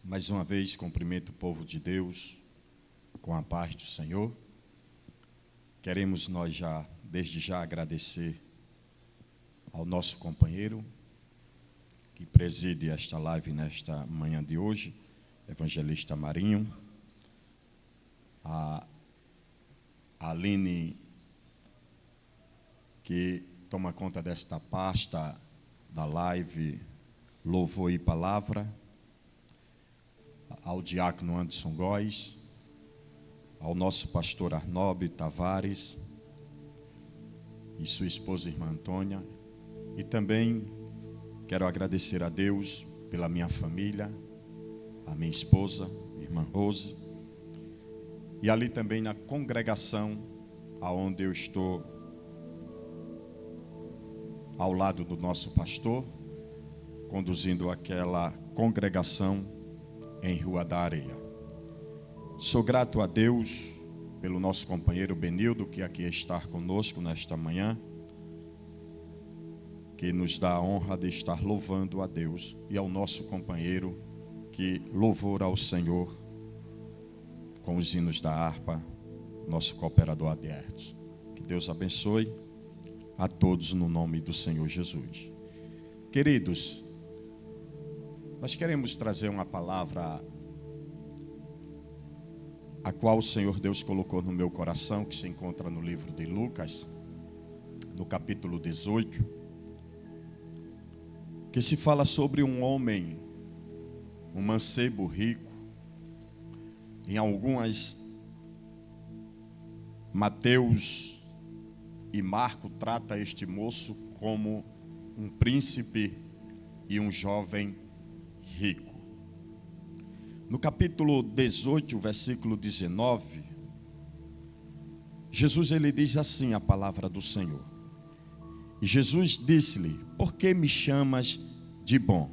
Mais uma vez, cumprimento o povo de Deus com a paz do Senhor. Queremos nós desde já agradecer ao nosso companheiro que preside esta live nesta manhã de hoje, evangelista Marinho, a Aline, que toma conta desta pasta da live Louvor e Palavra, ao diácono Anderson Góes, ao nosso pastor Arnob Tavares e sua esposa irmã Antônia, e também quero agradecer a Deus pela minha família, a minha esposa, irmã Rose, e ali também na congregação aonde eu estou ao lado do nosso pastor, conduzindo aquela congregação em Rua da Areia. Sou grato a Deus pelo nosso companheiro Benildo, que aqui está conosco nesta manhã, que nos dá a honra de estar louvando a Deus, e ao nosso companheiro que louvor ao Senhor com os hinos da harpa, nosso cooperador Adierto. Que Deus abençoe a todos no nome do Senhor Jesus. Queridos, nós queremos trazer uma palavra a qual o Senhor Deus colocou no meu coração, que se encontra no livro de Lucas, no capítulo 18, que se fala sobre um homem, um mancebo rico. Em algumas, Mateus e Marco trata este moço como um príncipe e um jovem rico. No capítulo 18, versículo 19, Jesus ele diz assim a palavra do Senhor. E Jesus disse-lhe: por que me chamas de bom?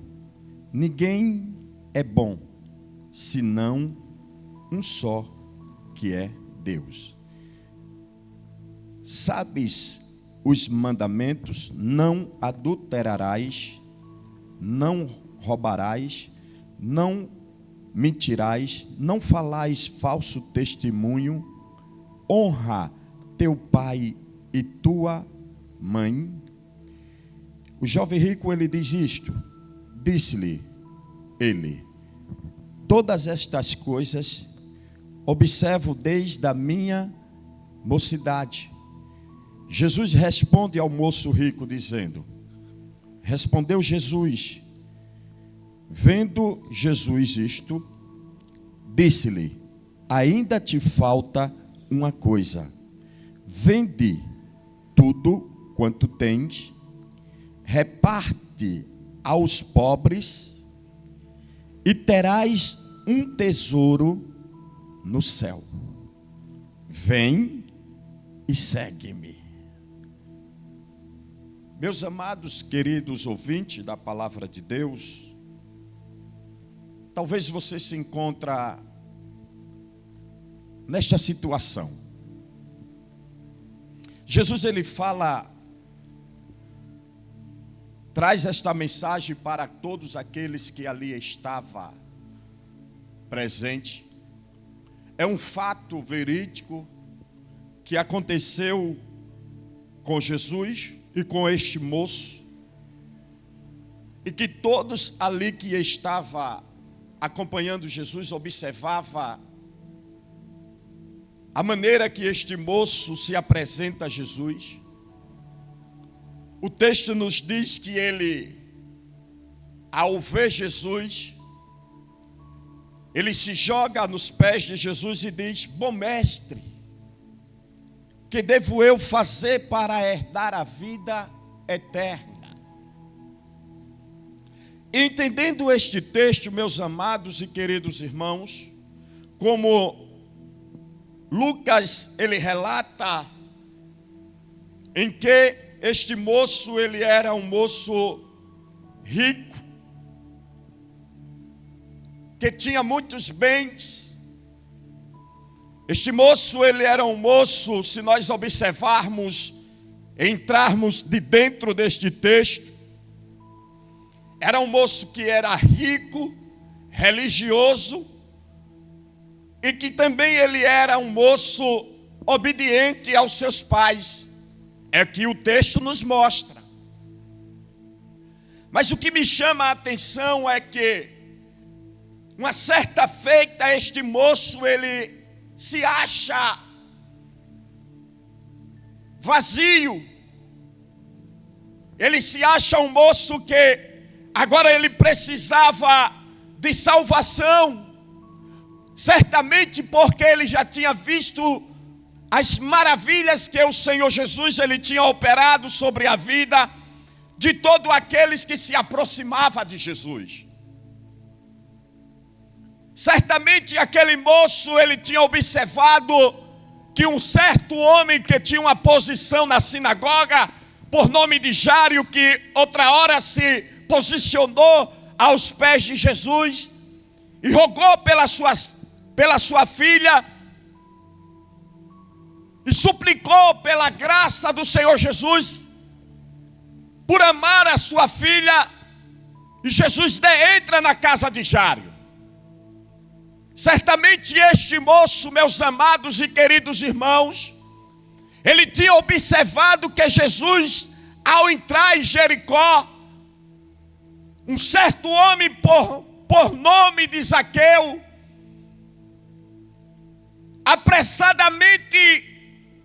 Ninguém é bom, senão um só, que é Deus. Sabes os mandamentos: não adulterarás, não roubarás, não mentirás, não falais falso testemunho, honra teu pai e tua mãe. O jovem rico ele diz isto, disse-lhe ele: todas estas coisas observo desde a minha mocidade. Jesus responde ao moço rico dizendo, respondeu Jesus, vendo Jesus isto, disse-lhe: ainda te falta uma coisa, vende tudo quanto tens, reparte aos pobres e terás um tesouro no céu. Vem e segue-me. Meus amados, queridos ouvintes da palavra de Deus, talvez você se encontre nesta situação. Jesus ele fala, traz esta mensagem para todos aqueles que ali estavam presentes. É um fato verídico que aconteceu com Jesus e com este moço, e que todos ali que estavam acompanhando Jesus observava a maneira que este moço se apresenta a Jesus. O texto nos diz que ele, ao ver Jesus, ele se joga nos pés de Jesus e diz: bom mestre, que devo eu fazer para herdar a vida eterna? Entendendo este texto, meus amados e queridos irmãos, como Lucas ele relata em que este moço ele era um moço rico, que tinha muitos bens. Este moço ele era um moço, se nós observarmos, entrarmos de dentro deste texto, era um moço que era rico, religioso e que também ele era um moço obediente aos seus pais. É o que o texto nos mostra. Mas o que me chama a atenção é que uma certa feita este moço ele se acha vazio. Ele se acha um moço que agora ele precisava de salvação. Certamente porque ele já tinha visto as maravilhas que o Senhor Jesus ele tinha operado sobre a vida de todos aqueles que se aproximavam de Jesus. Certamente aquele moço ele tinha observado que um certo homem que tinha uma posição na sinagoga, por nome de Jairo, que outra hora se posicionou aos pés de Jesus e rogou pela sua filha e suplicou pela graça do Senhor Jesus por amar a sua filha. E Jesus entra na casa de Jairo. Certamente este moço, meus amados e queridos irmãos, ele tinha observado que Jesus, ao entrar em Jericó, um certo homem por nome de Zaqueu, apressadamente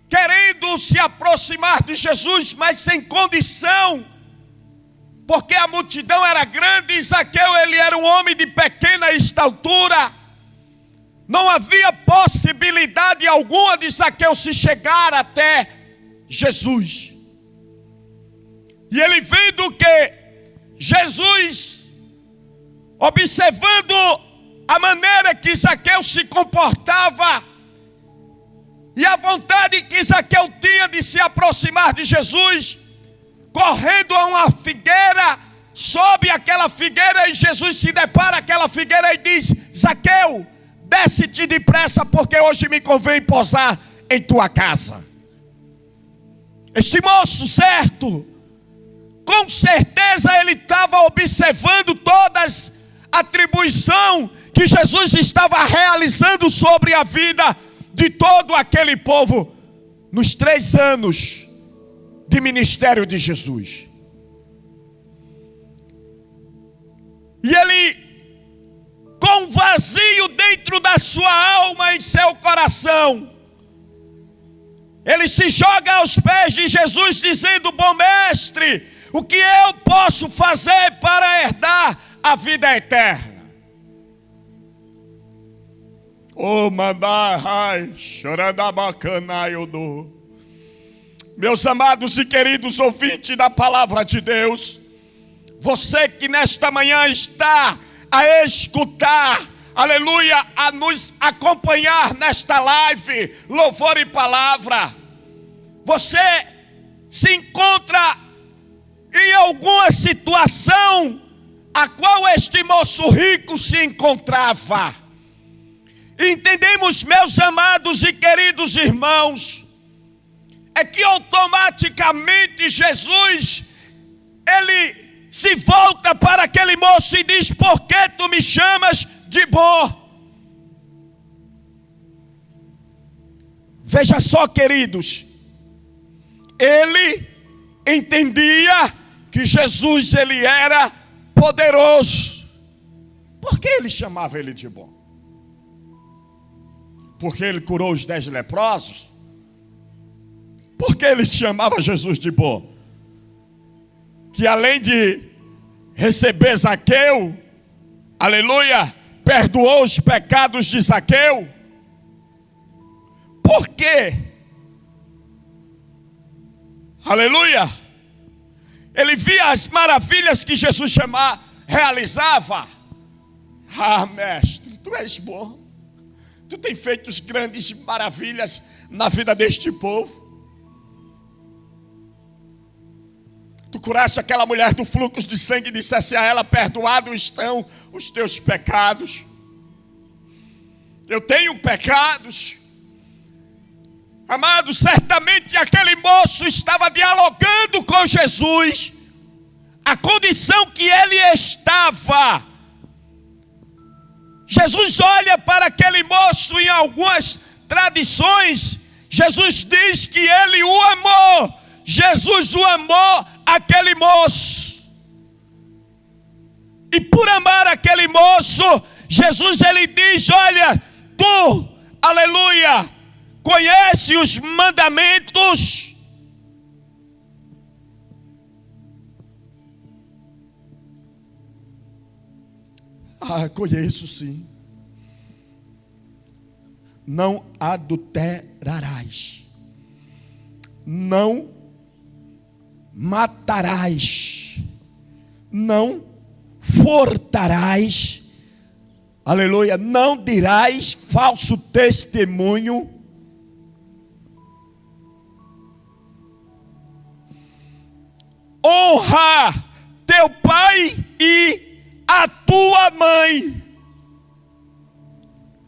querendo se aproximar de Jesus, mas sem condição, porque a multidão era grande e Zaqueu ele era um homem de pequena estatura. Não havia possibilidade alguma de Zaqueu se chegar até Jesus. E ele vendo que Jesus, observando a maneira que Zaqueu se comportava e a vontade que Zaqueu tinha de se aproximar de Jesus, correndo a uma figueira, sobe aquela figueira e Jesus se depara com aquela figueira e diz: Zaqueu, desce-te depressa, porque hoje me convém posar em tua casa. Este moço, certo, com certeza ele estava observando todas a atribuição que Jesus estava realizando sobre a vida de todo aquele povo nos 3 anos de ministério de Jesus. E ele, com vazio dentro da sua alma, em seu coração, ele se joga aos pés de Jesus dizendo: bom mestre, o que eu posso fazer para herdar a vida eterna? Oh, mandai, chorandabacanaiodô. Meus amados e queridos ouvintes da palavra de Deus, você que nesta manhã está a escutar, aleluia, a nos acompanhar nesta live, louvor e palavra, você se encontra em alguma situação a qual este moço rico se encontrava. Entendemos, meus amados e queridos irmãos, é que automaticamente Jesus, ele se volta para aquele moço e diz: por que tu me chamas de bom? Veja só, queridos, ele entendia que Jesus ele era poderoso. Por que ele chamava ele de bom? Porque ele curou os 10 leprosos? Por que ele chamava Jesus de bom? Que além de receber Zaqueu, aleluia, perdoou os pecados de Zaqueu? Por quê? Aleluia, ele via as maravilhas que Jesus realizava. Ah, mestre, tu és bom. Tu tem feito grandes maravilhas na vida deste povo. Tu curaste aquela mulher do fluxo de sangue e dissesse a ela: perdoados estão os teus pecados. Eu tenho pecados. Amado, certamente aquele moço estava dialogando com Jesus a condição que ele estava. Jesus olha para aquele moço. Em algumas tradições, Jesus diz que ele o amou. Jesus o amou, aquele moço. E por amar aquele moço, Jesus ele diz: olha, tu, aleluia, conhece os mandamentos. Conheço sim. Não adulterarás, não matarás, não furtarás, aleluia, não dirás falso testemunho, honra teu pai e a tua mãe.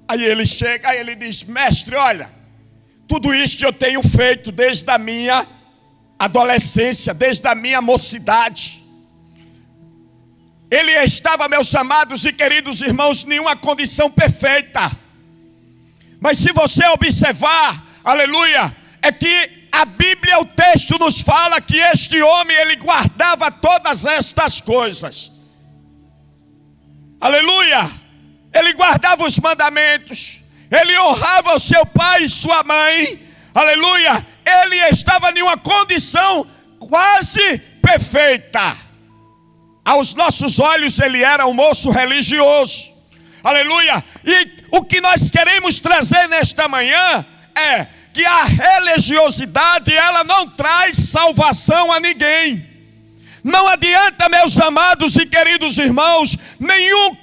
Aí ele chega, aí ele diz: mestre, olha, tudo isso eu tenho feito desde a minha adolescência, desde a minha mocidade. Ele estava, meus amados e queridos irmãos, em uma condição perfeita. Mas se você observar, aleluia, é que a Bíblia, o texto nos fala que este homem, ele guardava todas estas coisas. Aleluia, ele guardava os mandamentos, ele honrava o seu pai e sua mãe, aleluia, ele estava em uma condição quase perfeita. Aos nossos olhos ele era um moço religioso, aleluia. E o que nós queremos trazer nesta manhã é que a religiosidade, ela não traz salvação a ninguém. Não adianta, meus amados e queridos irmãos, nenhum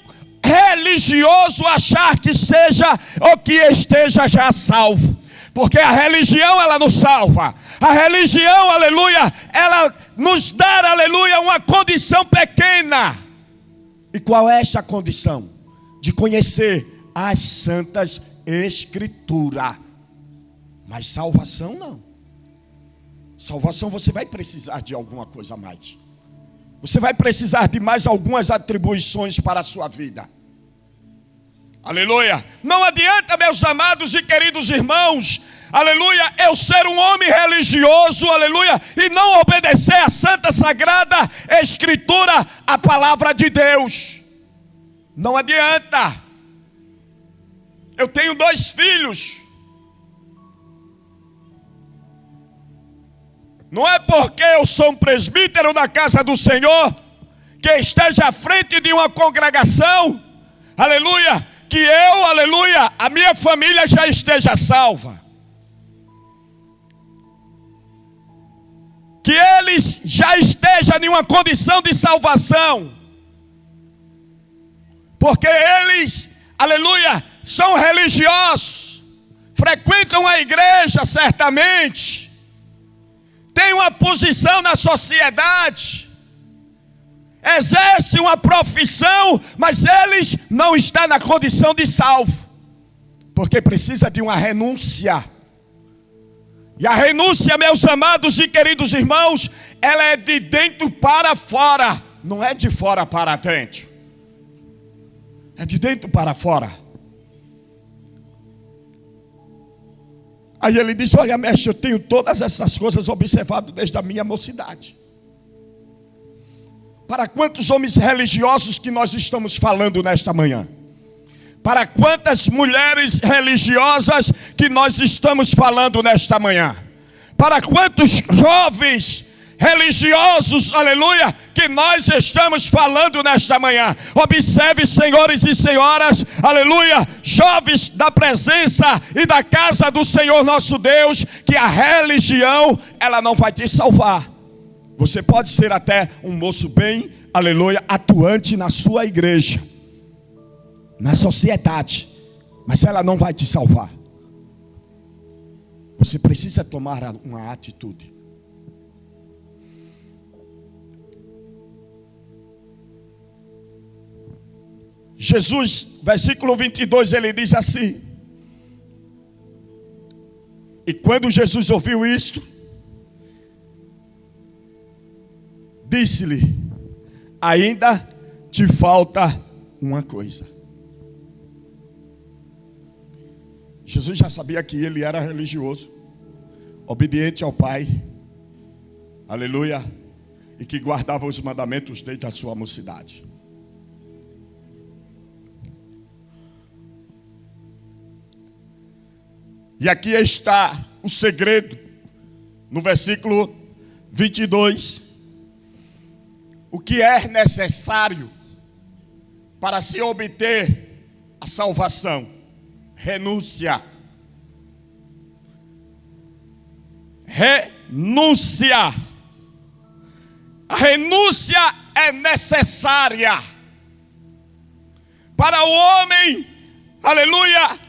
religioso achar que seja ou que esteja já salvo. Porque a religião, ela nos salva. A religião, aleluia, ela nos dá, aleluia, uma condição pequena. E qual é esta condição? De conhecer as santas escrituras. Mas salvação não. Salvação você vai precisar de alguma coisa a mais. Você vai precisar de mais algumas atribuições para a sua vida. Aleluia. Não adianta, meus amados e queridos irmãos, aleluia, eu ser um homem religioso, aleluia, e não obedecer a santa, sagrada escritura, a palavra de Deus. Não adianta. Eu tenho 2 filhos. Não é porque eu sou um presbítero da casa do Senhor, que esteja à frente de uma congregação, aleluia, que eu, aleluia, a minha família já esteja salva. Que eles já estejam em uma condição de salvação. Porque eles, aleluia, são religiosos, frequentam a igreja certamente, tem uma posição na sociedade, exerce uma profissão, mas eles não estão na condição de salvo, porque precisa de uma renúncia. E a renúncia, meus amados e queridos irmãos, ela é de dentro para fora, não é de fora para dentro, é de dentro para fora. Aí ele disse: olha, mestre, eu tenho todas essas coisas observado desde a minha mocidade. Para quantos homens religiosos que nós estamos falando nesta manhã? Para quantas mulheres religiosas que nós estamos falando nesta manhã? Para quantos jovens religiosos, aleluia, que nós estamos falando nesta manhã? Observe, senhores e senhoras, aleluia, jovens da presença e da casa do Senhor nosso Deus, que a religião, ela não vai te salvar. Você pode ser até um moço bem, aleluia, atuante na sua igreja, na sociedade, mas ela não vai te salvar. Você precisa tomar uma atitude. Jesus, versículo 22, ele diz assim: e quando Jesus ouviu isto, disse-lhe: ainda te falta uma coisa. Jesus já sabia que ele era religioso, obediente ao Pai, aleluia, e que guardava os mandamentos desde a sua mocidade. E aqui está o segredo, no versículo 22. O que é necessário para se obter a salvação? Renúncia. Renúncia. A renúncia é necessária para o homem, aleluia,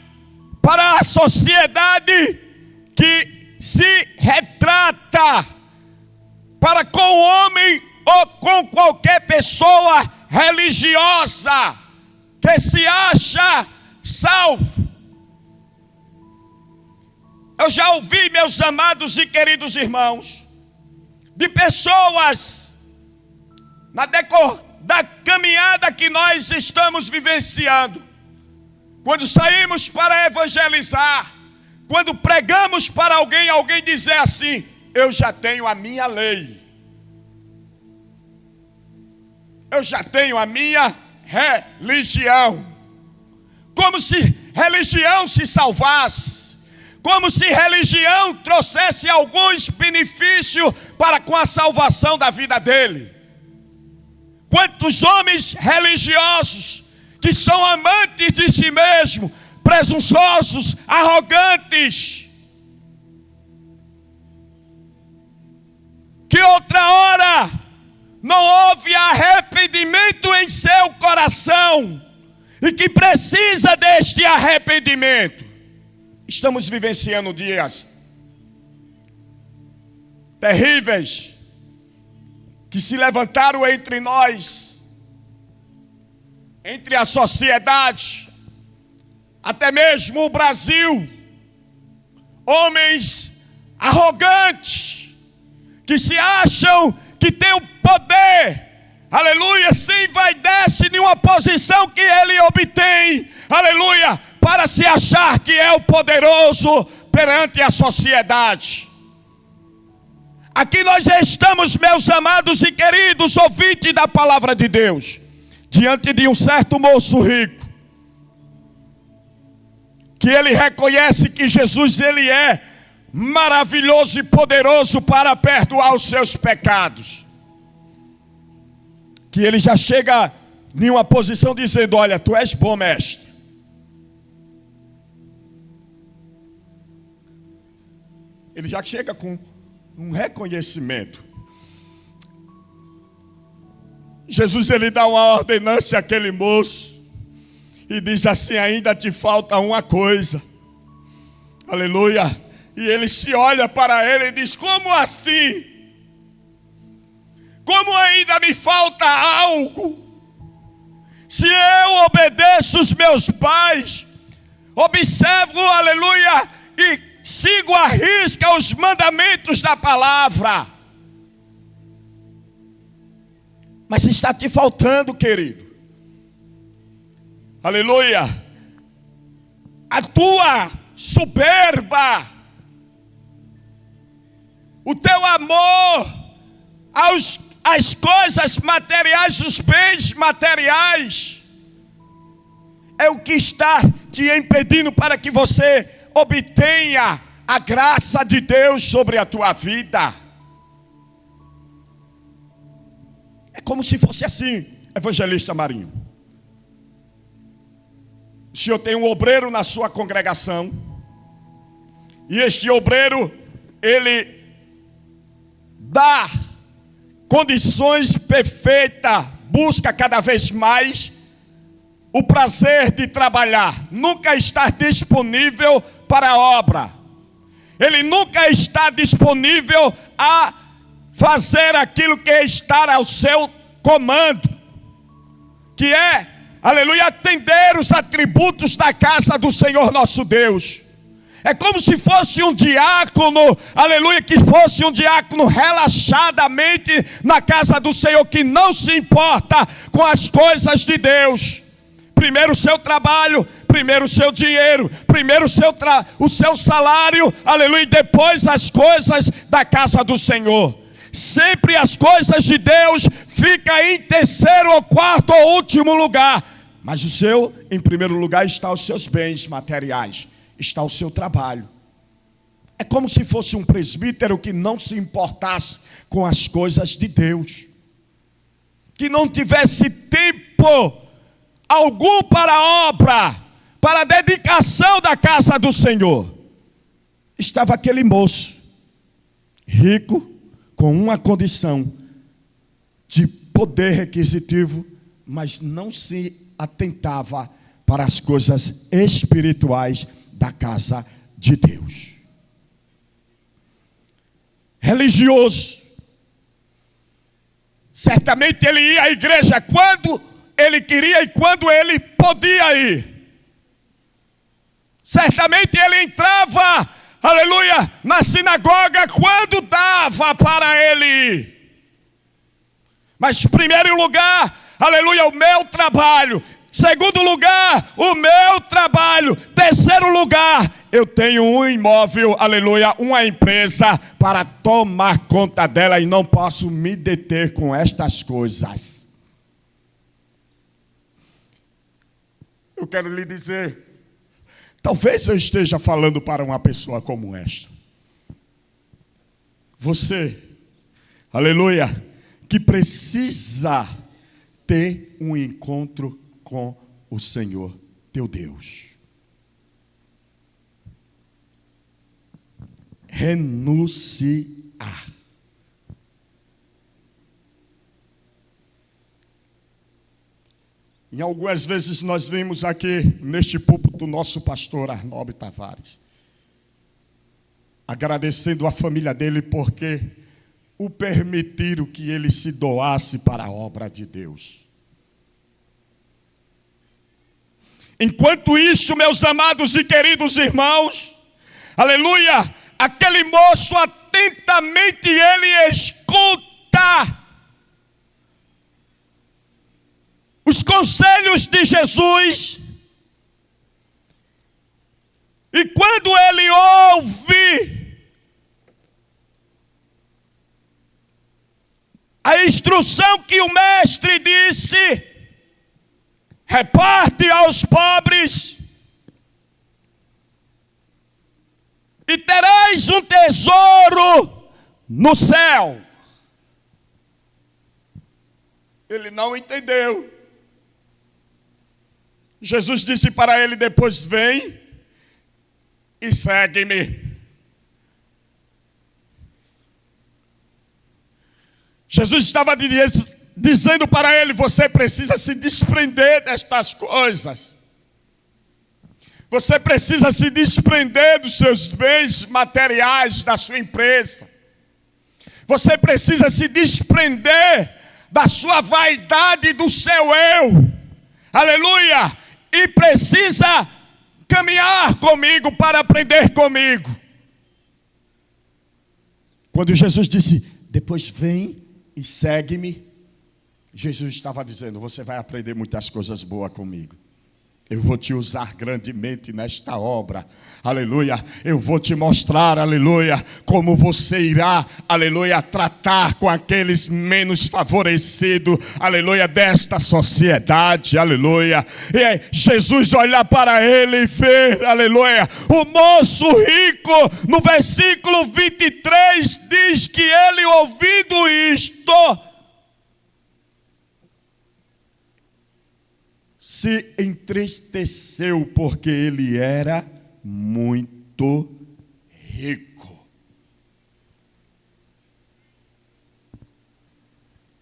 para a sociedade que se retrata para com o homem ou com qualquer pessoa religiosa que se acha salvo. Eu já ouvi, meus amados e queridos irmãos, de pessoas na decor da caminhada que nós estamos vivenciando, quando saímos para evangelizar, quando pregamos para alguém, alguém dizer assim: eu já tenho a minha lei, eu já tenho a minha religião. Como se religião se salvasse, como se religião trouxesse alguns benefícios para com a salvação da vida dele. Quantos homens religiosos que são amantes de si mesmos, presunçosos, arrogantes, que outra hora não houve arrependimento em seu coração e que precisa deste arrependimento. Estamos vivenciando dias terríveis que se levantaram entre nós, entre a sociedade, até mesmo o Brasil. Homens arrogantes que se acham que têm o poder, aleluia, sem vaidade nenhuma posição que ele obtém, aleluia, para se achar que é o poderoso perante a sociedade. Aqui nós estamos, meus amados e queridos ouvintes da palavra de Deus, diante de um certo moço rico, que ele reconhece que Jesus, ele é maravilhoso e poderoso para perdoar os seus pecados. Que ele já chega em uma posição dizendo: olha, tu és bom, mestre. Ele já chega com um reconhecimento. Jesus, ele dá uma ordenância àquele moço e diz assim: ainda te falta uma coisa. Aleluia. E ele se olha para ele e diz: como assim? Como ainda me falta algo? Se eu obedeço os meus pais, observo, aleluia, e sigo à risca os mandamentos da palavra. Mas está te faltando, querido. Aleluia. A tua soberba, o teu amor às coisas materiais, os bens materiais, é o que está te impedindo para que você obtenha a graça de Deus sobre a tua vida. É como se fosse assim, evangelista Marinho. O senhor tem um obreiro na sua congregação, e este obreiro, ele dá condições perfeitas, busca cada vez mais o prazer de trabalhar, nunca está disponível para a obra. Ele nunca está disponível a fazer aquilo que está ao seu comando, que é, aleluia, atender os atributos da casa do Senhor nosso Deus. É como se fosse um diácono, aleluia, que fosse um diácono relaxadamente na casa do Senhor, que não se importa com as coisas de Deus. Primeiro o seu trabalho, primeiro o seu dinheiro, primeiro o seu salário, aleluia, e depois as coisas da casa do Senhor. Sempre as coisas de Deus ficam em terceiro ou quarto ou último lugar. Mas em primeiro lugar está os seus bens materiais, está o seu trabalho. É como se fosse um presbítero que não se importasse com as coisas de Deus, que não tivesse tempo algum para a obra, para a dedicação da casa do Senhor. Estava aquele moço, rico, com uma condição de poder requisitivo, mas não se atentava para as coisas espirituais da casa de Deus. Religioso. Certamente ele ia à igreja quando ele queria e quando ele podia ir. Certamente ele entrava, aleluia, na sinagoga quando dava para ele ir. Mas em primeiro lugar, aleluia, o meu trabalho. Segundo lugar, o meu trabalho. Terceiro lugar, eu tenho um imóvel, aleluia, uma empresa para tomar conta dela e não posso me deter com estas coisas. Eu quero lhe dizer, talvez eu esteja falando para uma pessoa como esta. Você, aleluia, que precisa ter um encontro com o Senhor, teu Deus. Renunciar. Em algumas vezes nós vimos aqui neste púlpito do nosso pastor Arnob Tavares, agradecendo a família dele porque o permitiram que ele se doasse para a obra de Deus. Enquanto isso, meus amados e queridos irmãos, aleluia, aquele moço atentamente ele escuta os conselhos de Jesus. E quando ele ouve a instrução que o mestre disse, reparte aos pobres e terás um tesouro no céu. Ele não entendeu. Jesus disse para ele depois: vem e segue-me. Jesus estava dizendo para ele: você precisa se desprender destas coisas. Você precisa se desprender dos seus bens materiais, da sua empresa. Você precisa se desprender da sua vaidade, do seu eu. Aleluia! E precisa caminhar comigo para aprender comigo. Quando Jesus disse: depois vem e segue-me, Jesus estava dizendo: você vai aprender muitas coisas boas comigo. Eu vou te usar grandemente nesta obra, aleluia. Eu vou te mostrar, aleluia, como você irá, aleluia, tratar com aqueles menos favorecidos, aleluia, desta sociedade, aleluia. E aí, Jesus olha para ele e vê, aleluia, o moço rico, no versículo 23, diz que ele, ouvindo isto, se entristeceu, porque ele era muito rico.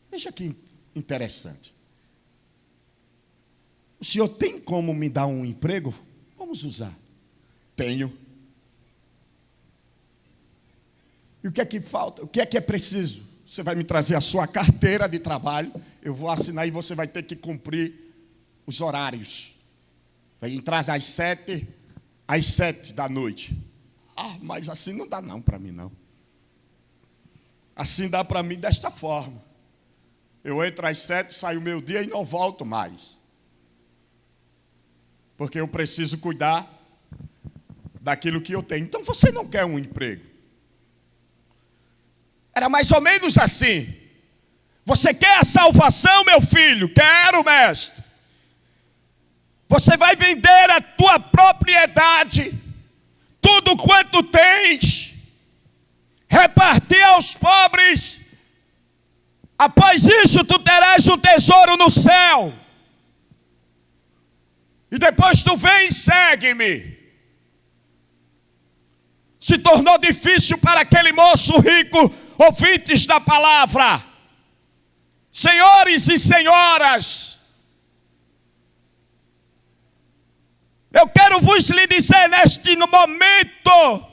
Veja que interessante. O senhor tem como me dar um emprego? Vamos usar. Tenho. E o que é que falta? O que é preciso? Você vai me trazer a sua carteira de trabalho, eu vou assinar e você vai ter que cumprir os horários. Vai entrar das 7 às 7 da noite. Ah, mas assim não dá não para mim não. Assim dá para mim desta forma. Eu entro às 7, saio o meu dia e não volto mais. porque eu preciso cuidar daquilo que eu tenho. Então você não quer um emprego. Era mais ou menos assim. Você quer a salvação, meu filho? Quero, mestre. Você vai vender a tua propriedade, tudo quanto tens, repartir aos pobres. Após isso, tu terás um tesouro no céu. E depois tu vem e segue-me. Se tornou difícil para aquele moço rico, ouvintes da palavra. Senhores e senhoras, eu quero vos lhe dizer neste momento,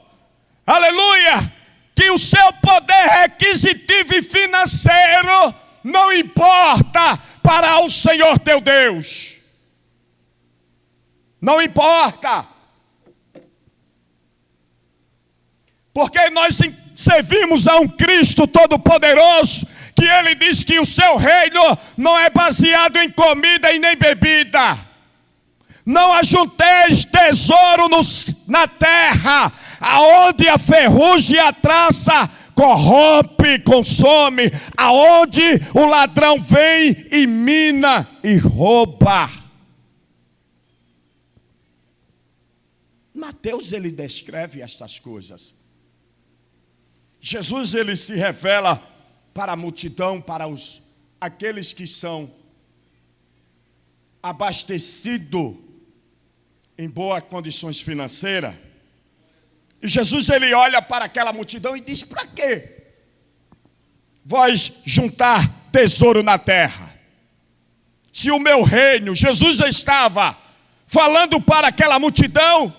aleluia, que o seu poder requisitivo e financeiro não importa para o Senhor teu Deus. Não importa. Porque nós servimos a um Cristo Todo-Poderoso, que Ele diz que o seu reino não é baseado em comida e nem bebida. Não ajunteis tesouro na terra, aonde a ferrugem e a traça corrompe, consome, aonde o ladrão vem e mina e rouba. Mateus, ele descreve estas coisas. Jesus, ele se revela para a multidão, para aqueles que são abastecidos em boas condições financeiras. E Jesus, ele olha para aquela multidão e diz: para quê vós juntar tesouro na terra? Se o meu reino, Jesus estava falando para aquela multidão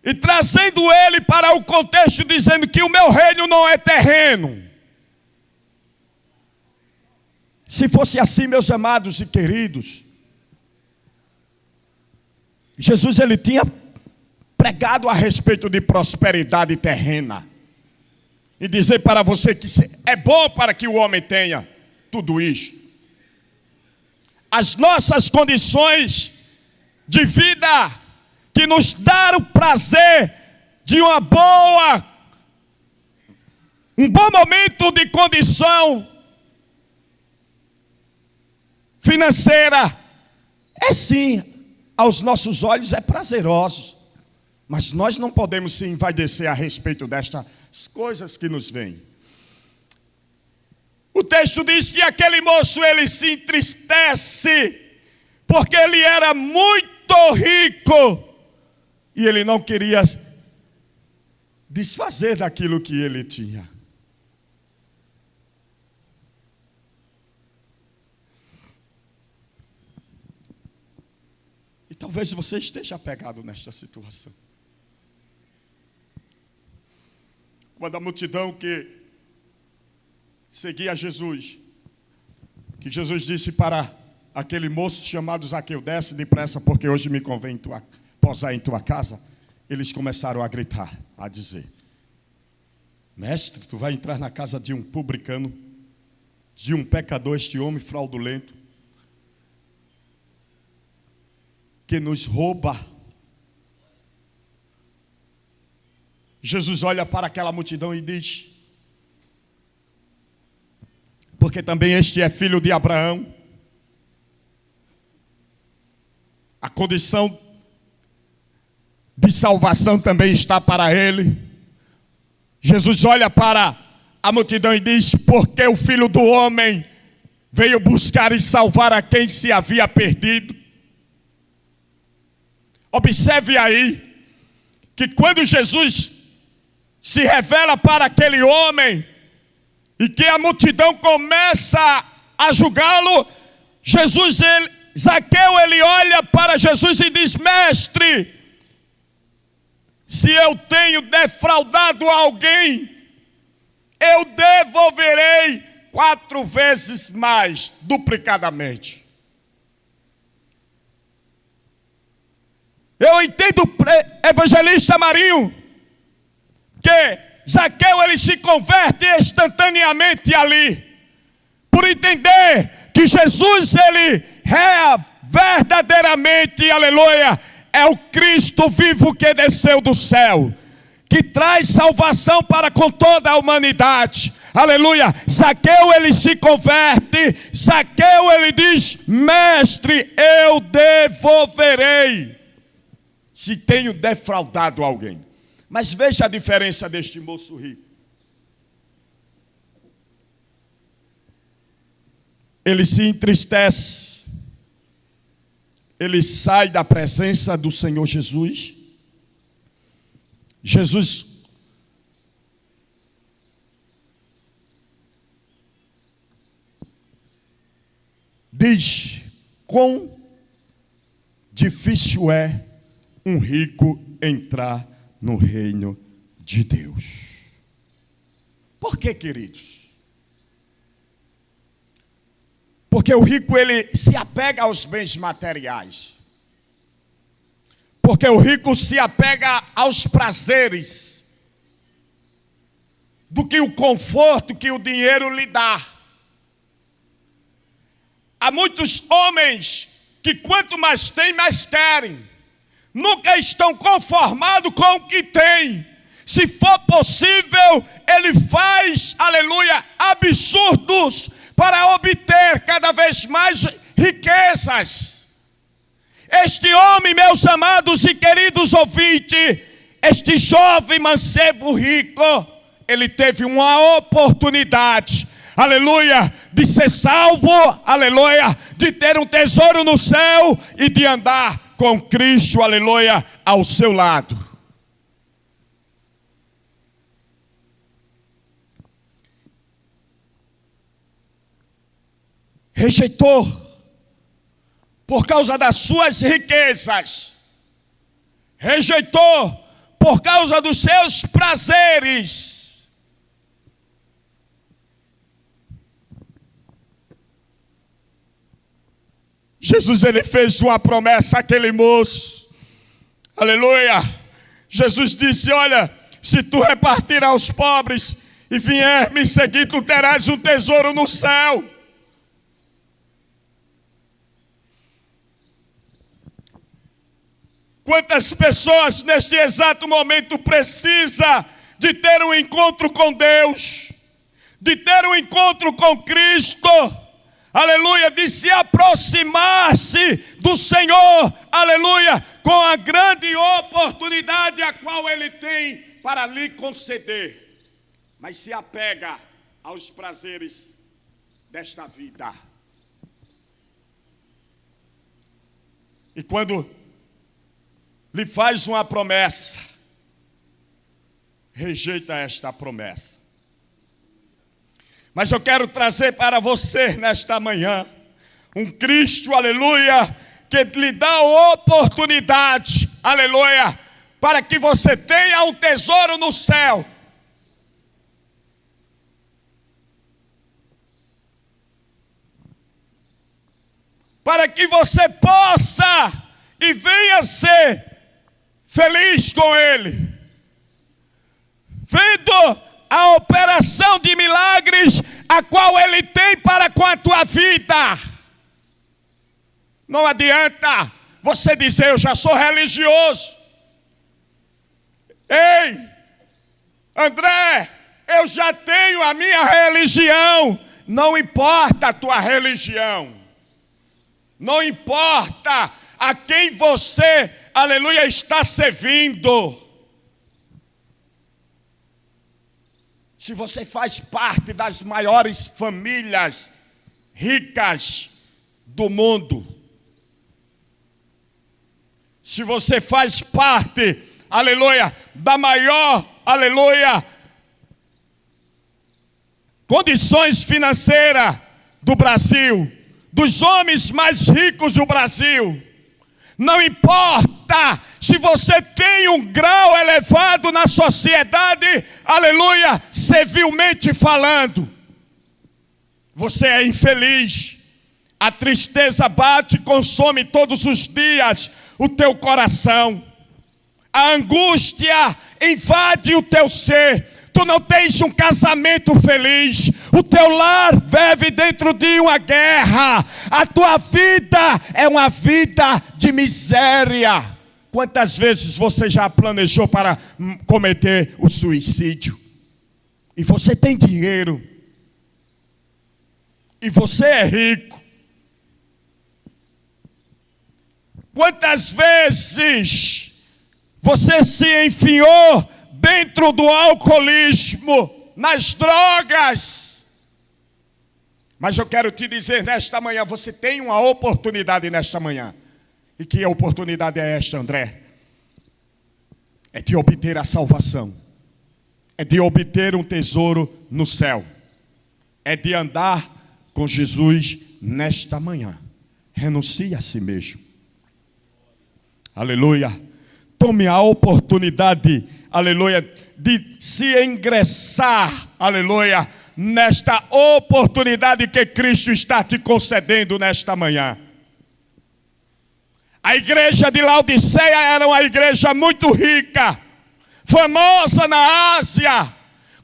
e trazendo ele para o contexto, dizendo que o meu reino não é terreno. Se fosse assim, meus amados e queridos, Jesus, ele tinha pregado a respeito de prosperidade terrena e dizer para você que é bom para que o homem tenha tudo isso. As nossas condições de vida que nos dá o prazer de um bom momento de condição financeira, é sim, aos nossos olhos é prazeroso, mas nós não podemos se envaidecer a respeito destas coisas que nos vêm. O texto diz que aquele moço, ele se entristece, porque ele era muito rico, e ele não queria desfazer daquilo que ele tinha. E talvez você esteja apegado nesta situação. Quando a multidão que seguia Jesus, que Jesus disse para aquele moço chamado Zaqueu: desce depressa, porque hoje me convém posar em tua casa. Eles começaram a gritar, a dizer: mestre, tu vai entrar na casa de um publicano, de um pecador, este homem fraudulento, que nos rouba. Jesus olha para aquela multidão e diz: porque também este é filho de Abraão. A condição de salvação também está para ele. Jesus olha para a multidão e diz: porque o Filho do Homem veio buscar e salvar a quem se havia perdido. Observe aí, que quando Jesus se revela para aquele homem, e que a multidão começa a julgá-lo, Zaqueu, ele olha para Jesus e diz: mestre, se eu tenho defraudado alguém, eu devolverei 4 vezes mais, duplicadamente. Eu entendo, evangelista Marinho, que Zaqueu, ele se converte instantaneamente ali, por entender que Jesus, ele verdadeiramente, aleluia, é o Cristo vivo que desceu do céu, que traz salvação para com toda a humanidade. Aleluia. Zaqueu, ele se converte. Zaqueu, ele diz: mestre, eu devolverei se tenho defraudado alguém. Mas veja a diferença deste moço rico. Ele se entristece. Ele sai da presença do Senhor Jesus. Jesus diz quão difícil é um rico entrar no reino de Deus. Por quê, queridos? Porque o rico, ele se apega aos bens materiais. Porque o rico se apega aos prazeres do que o conforto que o dinheiro lhe dá. Há muitos homens que quanto mais têm, mais querem. Nunca estão conformados com o que têm. Se for possível, ele faz, aleluia, absurdos para obter cada vez mais riquezas. Este homem, meus amados e queridos ouvintes, este jovem mancebo rico, ele teve uma oportunidade, aleluia, de ser salvo, aleluia, de ter um tesouro no céu e de andar com Cristo, aleluia, ao seu lado. Rejeitou por causa das suas riquezas, rejeitou por causa dos seus prazeres. Jesus, ele fez uma promessa àquele moço, aleluia. Jesus disse: olha, se tu repartir aos pobres e vier me seguir, tu terás um tesouro no céu. Quantas pessoas neste exato momento precisam de ter um encontro com Deus, de ter um encontro com Cristo, aleluia, de se aproximar-se do Senhor, aleluia, com a grande oportunidade a qual Ele tem para lhe conceder, mas se apega aos prazeres desta vida. E quando lhe faz uma promessa, rejeita esta promessa. Mas eu quero trazer para você nesta manhã um Cristo, aleluia, que lhe dá a oportunidade, aleluia, para que você tenha um tesouro no céu. Para que você possa e venha ser feliz com Ele, vendo a operação de milagres a qual Ele tem para com a tua vida. Não adianta você dizer: eu já sou religioso. Ei, André, eu já tenho a minha religião. Não importa a tua religião, não importa a quem você, aleluia, está servindo. Se você faz parte das maiores famílias ricas do mundo, se você faz parte, aleluia, da maior, aleluia, condições financeiras do Brasil, dos homens mais ricos do Brasil, não importa se você tem um grau elevado na sociedade, aleluia, civilmente falando, você é infeliz. A tristeza bate e consome todos os dias o teu coração. A angústia invade o teu ser. Tu tu não tens um casamento feliz, o teu lar vive dentro de uma guerra, a tua vida é uma vida de miséria. Quantas vezes você já planejou para cometer o suicídio? E você tem dinheiro, e você é rico. Quantas vezes você se enfiou dentro do alcoolismo, nas drogas? Mas eu quero te dizer nesta manhã, você tem uma oportunidade nesta manhã. E que oportunidade é esta, André? É de obter a salvação. É de obter um tesouro no céu. É de andar com Jesus nesta manhã. Renuncie a si mesmo. Aleluia. Tome a oportunidade, aleluia, de se ingressar, aleluia, nesta oportunidade que Cristo está te concedendo nesta manhã. A igreja de Laodiceia era uma igreja muito rica, famosa na Ásia,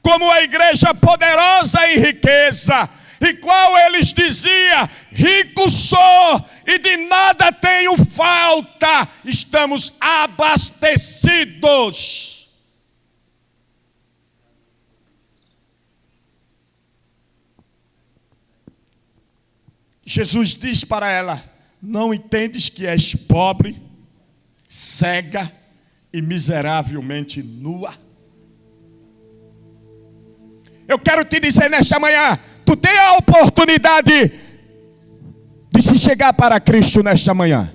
como a igreja poderosa em riqueza, e qual eles diziam: rico sou e de nada tenho falta, estamos abastecidos. Jesus diz para ela: não entendes que és pobre, cega e miseravelmente nua? Eu quero te dizer nesta manhã, tu tem a oportunidade de se chegar para Cristo nesta manhã.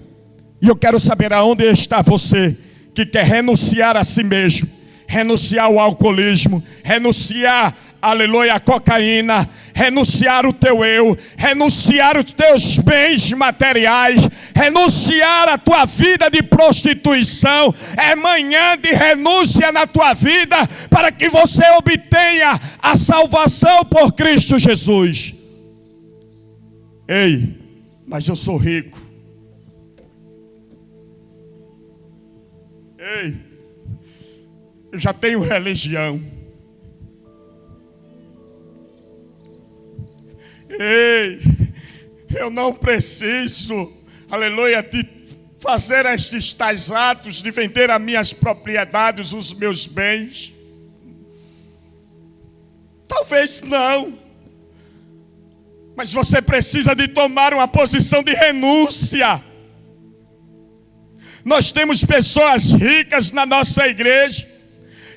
E eu quero saber aonde está você que quer renunciar a si mesmo, renunciar ao alcoolismo, renunciar, aleluia, a cocaína, renunciar o teu eu, renunciar os teus bens materiais, renunciar a tua vida de prostituição. É manhã de renúncia na tua vida para que você obtenha a salvação por Cristo Jesus. Ei, mas eu sou rico. Ei, eu já tenho religião. Ei, eu não preciso, aleluia, de fazer estes tais atos, de vender as minhas propriedades, os meus bens. Talvez não. Mas você precisa de tomar uma posição de renúncia. Nós temos pessoas ricas na nossa igreja,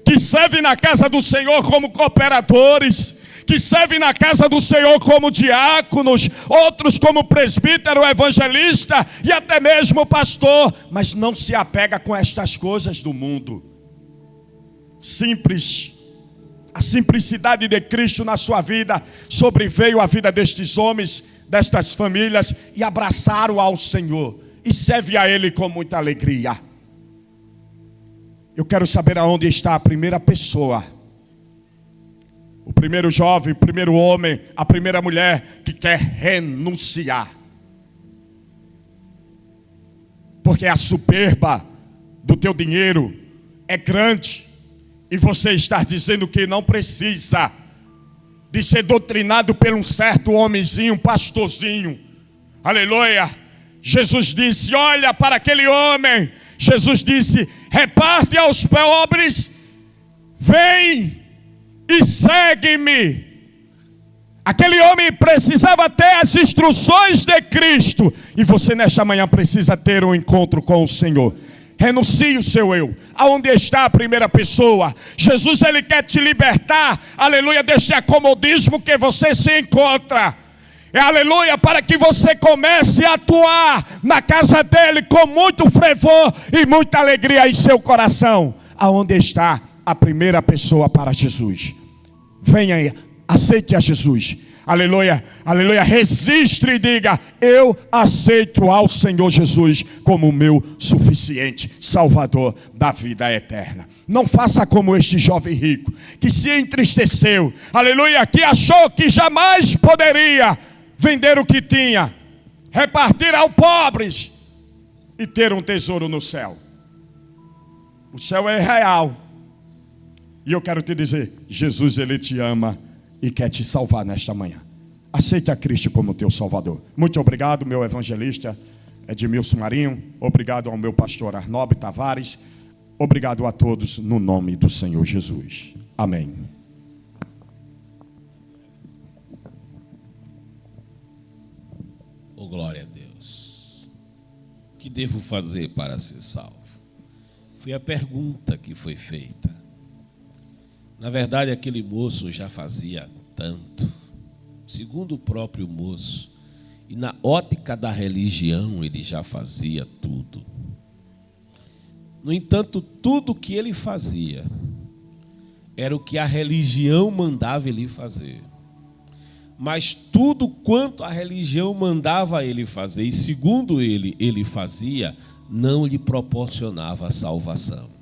que servem na casa do Senhor como cooperadores, que servem na casa do Senhor como diáconos, outros como presbítero, evangelista e até mesmo pastor, mas não se apega com estas coisas do mundo. Simples. A simplicidade de Cristo na sua vida sobreveio a vida destes homens, destas famílias, e abraçaram ao Senhor e serve a Ele com muita alegria. Eu quero saber aonde está a primeira pessoa, o primeiro jovem, o primeiro homem, a primeira mulher que quer renunciar. Porque a soberba do teu dinheiro é grande, e você está dizendo que não precisa de ser doutrinado por um certo homenzinho, um pastorzinho. Aleluia. Jesus disse: olha para aquele homem. Jesus disse: reparte aos pobres, vem e segue-me. Aquele homem precisava ter as instruções de Cristo, e você nesta manhã precisa ter um encontro com o Senhor. Renuncie o seu eu. Aonde está a primeira pessoa? Jesus, Ele quer te libertar, aleluia, deste acomodismo que você se encontra. Aleluia, para que você comece a atuar na casa dele com muito fervor e muita alegria em seu coração. Aonde está a primeira pessoa para Jesus? Venha aí, aceite a Jesus. Aleluia, aleluia, registre e diga: eu aceito ao Senhor Jesus como o meu suficiente Salvador da vida eterna. Não faça como este jovem rico, que se entristeceu, aleluia, que achou que jamais poderia vender o que tinha, repartir aos pobres e ter um tesouro no céu. O céu é real. E eu quero te dizer, Jesus, Ele te ama e quer te salvar nesta manhã. Aceita a Cristo como teu Salvador. Muito obrigado, meu evangelista Edmilson Marinho. Obrigado ao meu pastor Arnob Tavares. Obrigado a todos no nome do Senhor Jesus. Amém. Oh, glória a Deus. O que devo fazer para ser salvo? Foi a pergunta que foi feita. Na verdade, aquele moço já fazia tanto, segundo o próprio moço, e na ótica da religião ele já fazia tudo. No entanto, tudo o que ele fazia era o que a religião mandava ele fazer. Mas tudo quanto a religião mandava ele fazer, e segundo ele fazia, não lhe proporcionava a salvação.